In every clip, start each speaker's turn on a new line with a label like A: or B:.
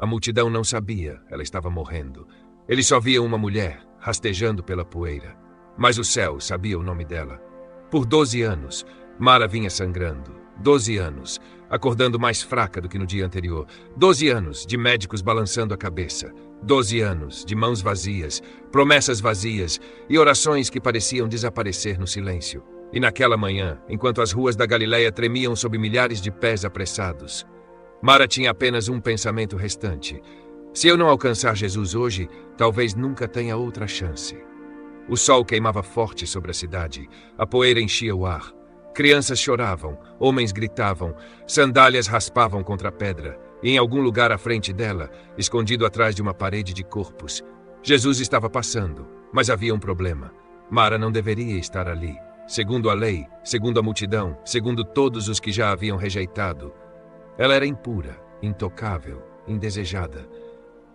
A: A multidão não sabia, ela estava morrendo. Eles só viam uma mulher, rastejando pela poeira. Mas o céu sabia o nome dela. Por 12 anos, Mara vinha sangrando. 12 anos, acordando mais fraca do que no dia anterior. 12 anos de médicos balançando a cabeça. 12 anos de mãos vazias, promessas vazias e orações que pareciam desaparecer no silêncio. E naquela manhã, enquanto as ruas da Galileia tremiam sob milhares de pés apressados, Mara tinha apenas um pensamento restante. Se eu não alcançar Jesus hoje, talvez nunca tenha outra chance. O sol queimava forte sobre a cidade, a poeira enchia o ar. Crianças choravam, homens gritavam, sandálias raspavam contra a pedra, e em algum lugar à frente dela, escondido atrás de uma parede de corpos, Jesus estava passando, mas havia um problema. Mara não deveria estar ali. Segundo a lei, segundo a multidão, segundo todos os que já haviam rejeitado, ela era impura, intocável, indesejada.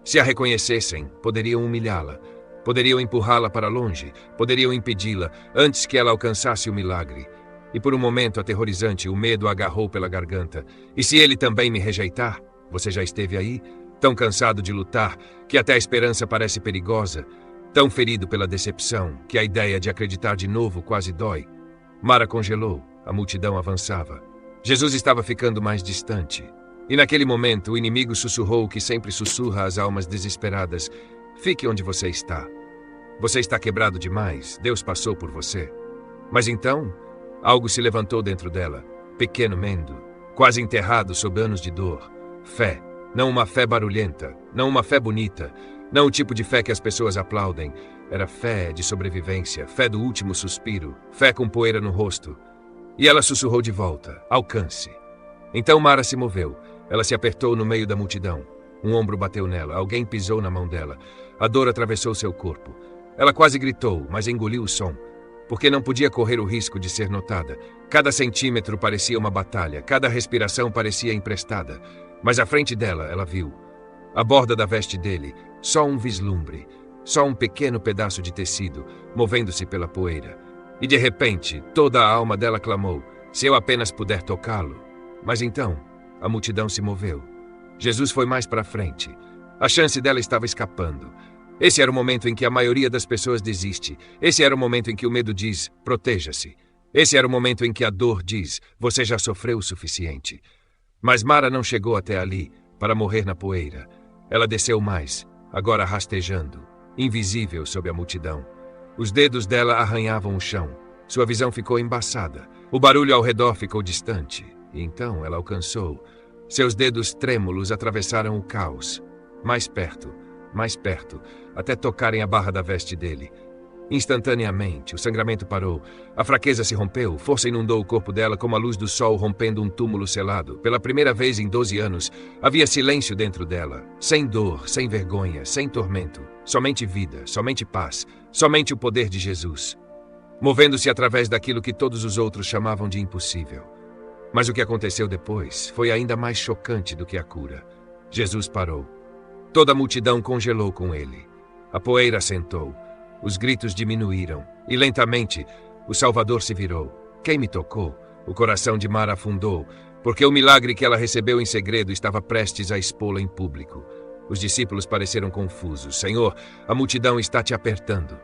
A: Se a reconhecessem, poderiam humilhá-la, poderiam empurrá-la para longe, poderiam impedi-la antes que ela alcançasse o milagre. E por um momento aterrorizante, o medo a agarrou pela garganta. E se ele também me rejeitar? Você já esteve aí? Tão cansado de lutar, que até a esperança parece perigosa. Tão ferido pela decepção, que a ideia de acreditar de novo quase dói. Mara congelou, a multidão avançava. Jesus estava ficando mais distante. E naquele momento, o inimigo sussurrou o que sempre sussurra às almas desesperadas. Fique onde você está. Você está quebrado demais, Deus passou por você. Mas então, algo se levantou dentro dela, pequeno mendo, quase enterrado sob anos de dor. Fé, não uma fé barulhenta, não uma fé bonita, não o tipo de fé que as pessoas aplaudem. Era fé de sobrevivência, fé do último suspiro, fé com poeira no rosto. E ela sussurrou de volta, alcance. Então Mara se moveu, ela se apertou no meio da multidão. Um ombro bateu nela, alguém pisou na mão dela. A dor atravessou seu corpo. Ela quase gritou, mas engoliu o som, porque não podia correr o risco de ser notada. Cada centímetro parecia uma batalha, cada respiração parecia emprestada. Mas à frente dela, ela viu. A borda da veste dele, só um vislumbre, só um pequeno pedaço de tecido, movendo-se pela poeira. E de repente, toda a alma dela clamou, se eu apenas puder tocá-lo. Mas então, a multidão se moveu. Jesus foi mais para frente. A chance dela estava escapando. Esse era o momento em que a maioria das pessoas desiste. Esse era o momento em que o medo diz, proteja-se. Esse era o momento em que a dor diz, você já sofreu o suficiente. Mas Mara não chegou até ali, para morrer na poeira. Ela desceu mais, agora rastejando, invisível sob a multidão. Os dedos dela arranhavam o chão. Sua visão ficou embaçada. O barulho ao redor ficou distante. E então ela alcançou. Seus dedos trêmulos atravessaram o caos. Mais perto, até tocarem a barra da veste dele. Instantaneamente, o sangramento parou. A fraqueza se rompeu, força inundou o corpo dela como a luz do sol rompendo um túmulo selado. Pela primeira vez em 12 anos, havia silêncio dentro dela. Sem dor, sem vergonha, sem tormento. Somente vida, somente paz, somente o poder de Jesus. Movendo-se através daquilo que todos os outros chamavam de impossível. Mas o que aconteceu depois foi ainda mais chocante do que a cura. Jesus parou. Toda a multidão congelou com ele. A poeira assentou. Os gritos diminuíram, e lentamente, o Salvador se virou. Quem me tocou? O coração de Mara afundou, porque o milagre que ela recebeu em segredo estava prestes a expô-la em público. Os discípulos pareceram confusos. Senhor, a multidão está te apertando.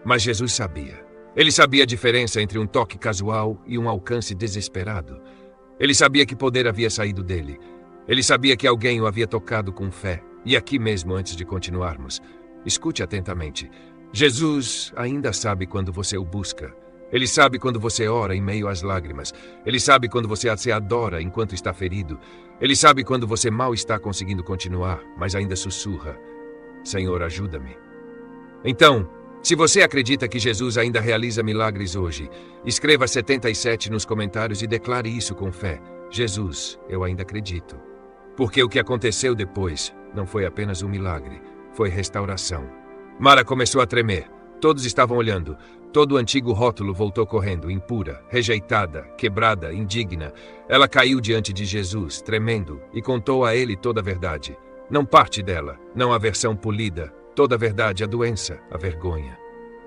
A: Mas Jesus sabia. Ele sabia a diferença entre um toque casual e um alcance desesperado. Ele sabia que poder havia saído dele. Ele sabia que alguém o havia tocado com fé. E aqui mesmo, antes de continuarmos, escute atentamente. Jesus ainda sabe quando você o busca. Ele sabe quando você ora em meio às lágrimas. Ele sabe quando você se adora enquanto está ferido. Ele sabe quando você mal está conseguindo continuar, mas ainda sussurra. Senhor, ajuda-me. Então, se você acredita que Jesus ainda realiza milagres hoje, escreva 77 nos comentários e declare isso com fé. Jesus, eu ainda acredito. Porque o que aconteceu depois não foi apenas um milagre, foi restauração. Mara começou a tremer. Todos estavam olhando. Todo o antigo rótulo voltou correndo, impura, rejeitada, quebrada, indigna. Ela caiu diante de Jesus, tremendo, e contou a ele toda a verdade. Não parte dela, não a versão polida, toda a verdade, a doença, a vergonha,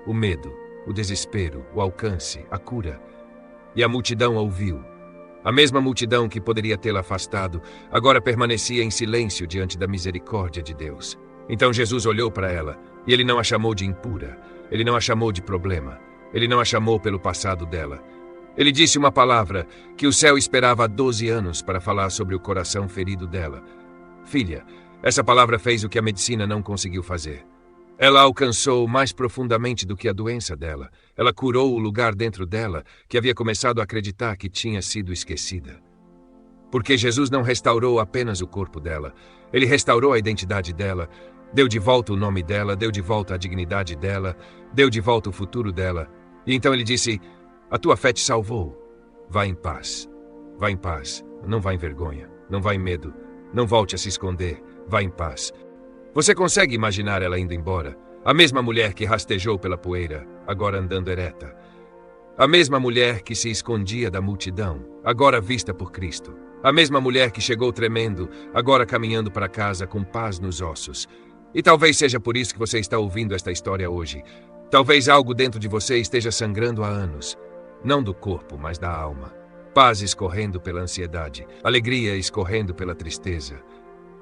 A: o medo, o desespero, o alcance, a cura. E a multidão ouviu. A mesma multidão que poderia tê-la afastado, agora permanecia em silêncio diante da misericórdia de Deus. Então Jesus olhou para ela, e ele não a chamou de impura, ele não a chamou de problema, ele não a chamou pelo passado dela. Ele disse uma palavra que o céu esperava há 12 anos para falar sobre o coração ferido dela. Filha, essa palavra fez o que a medicina não conseguiu fazer. Ela alcançou mais profundamente do que a doença dela. Ela curou o lugar dentro dela que havia começado a acreditar que tinha sido esquecida. Porque Jesus não restaurou apenas o corpo dela. Ele restaurou a identidade dela, deu de volta o nome dela, deu de volta a dignidade dela, deu de volta o futuro dela. E então ele disse: a tua fé te salvou. Vá em paz. Vá em paz. Não vá em vergonha. Não vá em medo. Não volte a se esconder. Vá em paz. Você consegue imaginar ela indo embora? A mesma mulher que rastejou pela poeira, agora andando ereta. A mesma mulher que se escondia da multidão, agora vista por Cristo. A mesma mulher que chegou tremendo, agora caminhando para casa com paz nos ossos. E talvez seja por isso que você está ouvindo esta história hoje. Talvez algo dentro de você esteja sangrando há anos. Não do corpo, mas da alma. Paz escorrendo pela ansiedade, alegria escorrendo pela tristeza.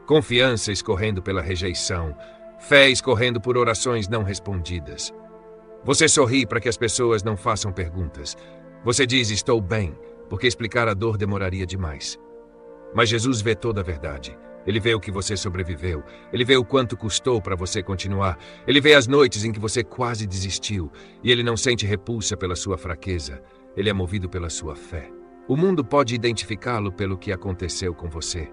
A: Confiança escorrendo pela rejeição, fé escorrendo por orações não respondidas. Você sorri para que as pessoas não façam perguntas. Você diz: estou bem, porque explicar a dor demoraria demais. Mas Jesus vê toda a verdade. Ele vê o que você sobreviveu. Ele vê o quanto custou para você continuar. Ele vê as noites em que você quase desistiu. E ele não sente repulsa pela sua fraqueza. Ele é movido pela sua fé. O mundo pode identificá-lo pelo que aconteceu com você.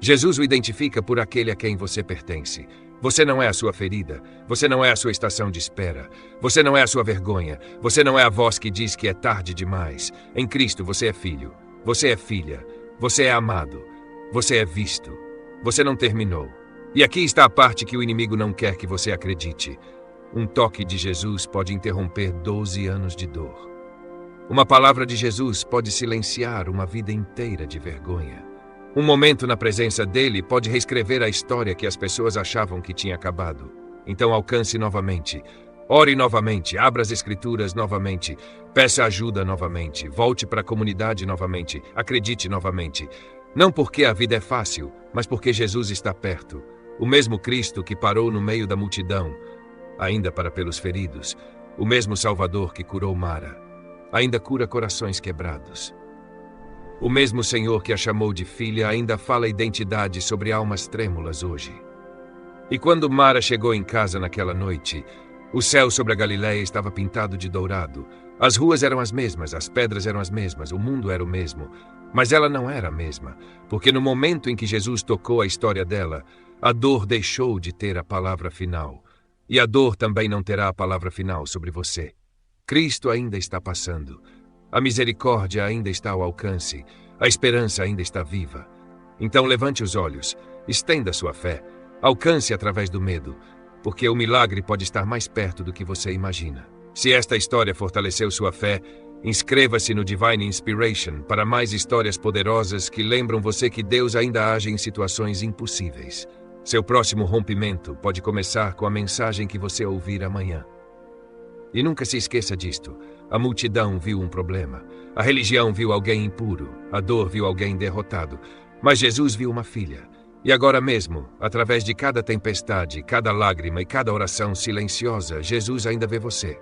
A: Jesus o identifica por aquele a quem você pertence. Você não é a sua ferida. Você não é a sua estação de espera. Você não é a sua vergonha. Você não é a voz que diz que é tarde demais. Em Cristo você é filho. Você é filha. Você é amado. Você é visto. Você não terminou. E aqui está a parte que o inimigo não quer que você acredite. Um toque de Jesus pode interromper 12 anos de dor. Uma palavra de Jesus pode silenciar uma vida inteira de vergonha. Um momento na presença dele pode reescrever a história que as pessoas achavam que tinha acabado. Então alcance novamente. Ore novamente, abra as escrituras novamente, peça ajuda novamente, volte para a comunidade novamente, acredite novamente. Não porque a vida é fácil, mas porque Jesus está perto. O mesmo Cristo que parou no meio da multidão, ainda para pelos feridos. O mesmo Salvador que curou Mara, ainda cura corações quebrados. O mesmo Senhor que a chamou de filha ainda fala identidade sobre almas trêmulas hoje. E quando Mara chegou em casa naquela noite, o céu sobre a Galileia estava pintado de dourado. As ruas eram as mesmas, as pedras eram as mesmas, o mundo era o mesmo. Mas ela não era a mesma, porque no momento em que Jesus tocou a história dela, a dor deixou de ter a palavra final. E a dor também não terá a palavra final sobre você. Cristo ainda está passando. A misericórdia ainda está ao alcance. A esperança ainda está viva. Então levante os olhos, estenda sua fé, alcance através do medo, porque o milagre pode estar mais perto do que você imagina. Se esta história fortaleceu sua fé, inscreva-se no Divine Inspiration para mais histórias poderosas que lembram você que Deus ainda age em situações impossíveis. Seu próximo rompimento pode começar com a mensagem que você ouvir amanhã. E nunca se esqueça disto. A multidão viu um problema. A religião viu alguém impuro. A dor viu alguém derrotado. Mas Jesus viu uma filha. E agora mesmo, através de cada tempestade, cada lágrima e cada oração silenciosa, Jesus ainda vê você.